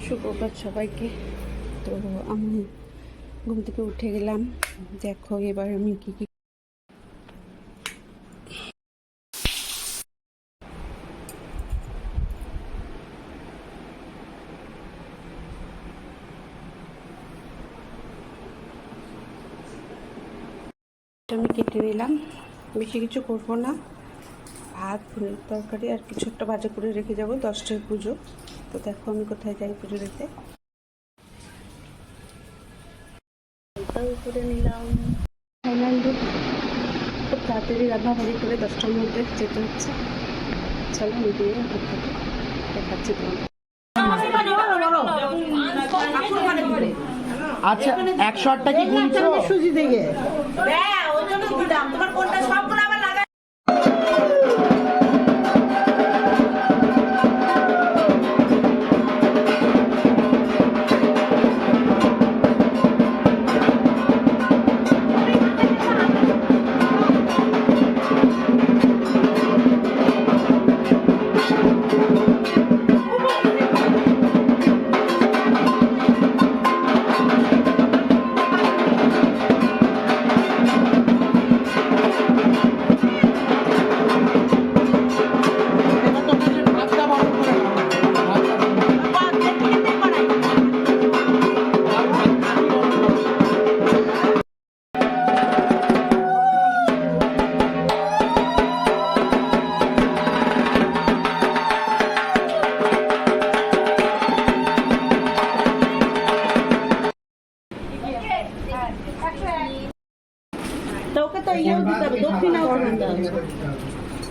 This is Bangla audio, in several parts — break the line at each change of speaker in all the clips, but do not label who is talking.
সুপ্রভাত সবাইকে। তো আমি ঘুম থেকে উঠে গেলাম। দেখো এবার আমি কি কি আমি কেটে নিলাম। বেশি কিছু করবো না, ভাত ফুলের তরকারি আর কিছু একটা ভাজা করে রেখে যাবো। 10টায় পুজো। তো দেখো আমি কোথায় যাই পুজো দিতে। করে নিলাম ফাইনালি খুব তাড়াতাড়ি রান্নাবাড়ি করে 10টার মধ্যে যেতে হচ্ছে। চলো আমি দিয়ে দেখাচ্ছি তোমাকে।
আচ্ছা 108টা কি গুনছো? সুজি থেকে
তোমার কোনটা সবগুলো আবার লাগা।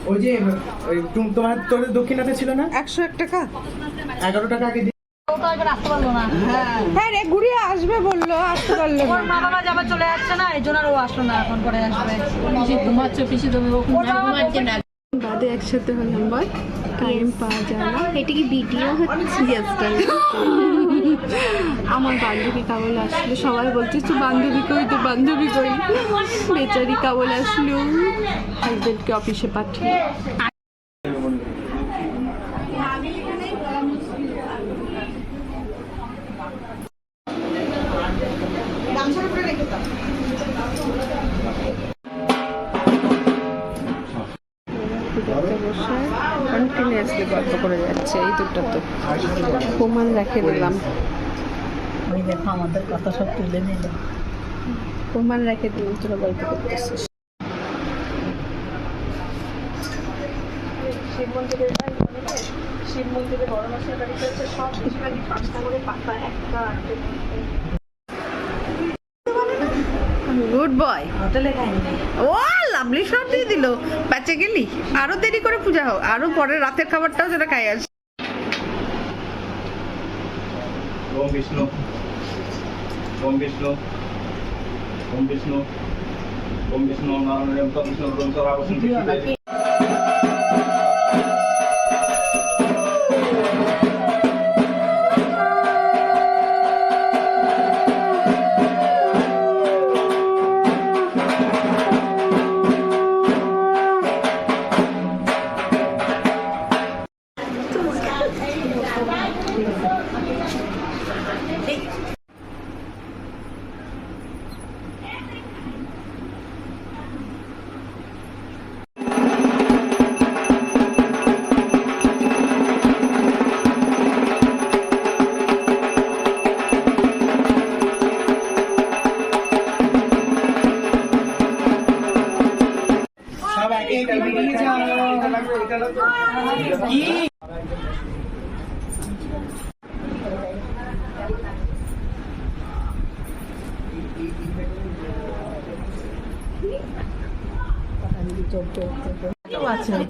ওই যে তোমার তোর দক্ষিণাতে ছিল না
101 টাকা,
11 টাকা আগে
হ্যাঁ রে ঘুরিয়ে আসবে বললো, আসতে পারলো না।
মা বাবা যাবার চলে যাচ্ছে না, এই জন্য ও আসলো না, এখন করে আসবে। ঘুমাচ্ছে পিসি, তুমি ঘুমাচ্ছে না।
বাদে একসাথে হলাম, বল টাইম পাওয়া যায় না। এটা কি ভিডিও হচ্ছে? আমার বান্ধবী কাবল আসলো, সবাই বলছে তো বান্ধবী কই, তো বান্ধবী কই। বেচারি কাবল আসলো হাজবেন্ডকে অফিসে পাঠিয়ে। কন্টিনিউয়াসলি গল্প করে যাচ্ছে এই দুটো। তো প্রমাণ রেখে দিলাম,
ওই দেখো আমাদের কথা সব তুলে নিল।
প্রমাণ রেখে দিলাম তোরা গল্প করতেছিস। শিব মন্দিরে বড় মাসের বাড়িতে হচ্ছে সব কিছু আগে 5টা করে পাতা একটা। Good boy.
হোটেলে খাইনি।
ও লাভলি শট দিয়ে দিল। বেঁচে গেলি, আরো দেরি করে পূজা হোক, আরো পরে রাতের খাবারটাও যেটা খাই আসি।
ওম বিষ্ণু ওম বিষ্ণু ওম বিষ্ণু ওম বিষ্ণু নারায়ণ বিষ্ণু বিষ্ণু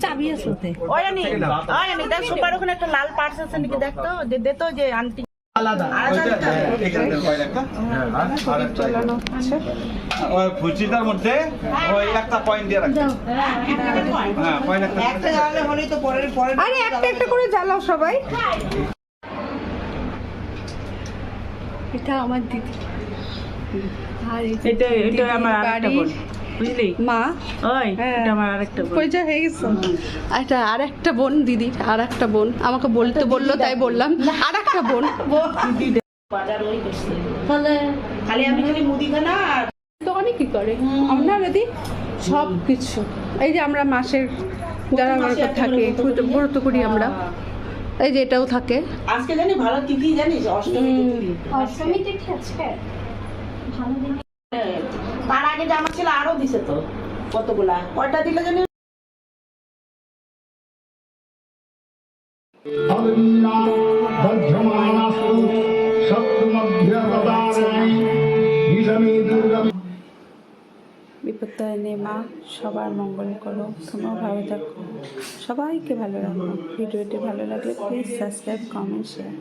চাবি আছে ওতে। ওই আনি দেখ সুপার, ওখানে একটা লাল পার্স আছে নাকি, দেখ তো, দে তো যে আন্টি
ফুচিটার মধ্যে ওই একটা পয়েন্ট দিয়ে রাখবে। হ্যাঁ পয়েন্ট একটা জ্বালালে হলেই তো পরে
আরে একটা একটা করে জ্বালাও সবাই। এটা আমার দিদি, আর এটা আমার আরেকটা বোন।
বুঝলি
মা
ওই
হ্যাঁ।
এটা আমার আরেকটা বোন।
পরিচয় হয়ে গেছে এটা আর একটা বোন, দিদির আর একটা বোন আমাকে বলতে বললো তাই বললাম, আর একটা বোন।
বাজার ওই করছে খালি আমি খালি মুদিখানা আর
দোকানে কি করে আমরা দিদি সব কিছু, এই যে আমরা মাসের যারা আমার উপর থাকে ব্রত করি আমরা, এই যে এটাও থাকে।
আজকে জানি ভালো তিথি জানিস, অষ্টমী তিথি।
অষ্টমী তিথি আজকে ভালো দিন।
তার আগে যে আমার ছেলে আরো দিছে তো কতগুলা, কয়টা দিলে জানি
বিপত্তারিণী মা সবার মঙ্গল করো, তোমরাও ভালো থাকো, সবাইকে ভালো রাখো। ভিডিওটি ভালো লাগলে প্লিজ সাবস্ক্রাইব, কমেন্ট, শেয়ার।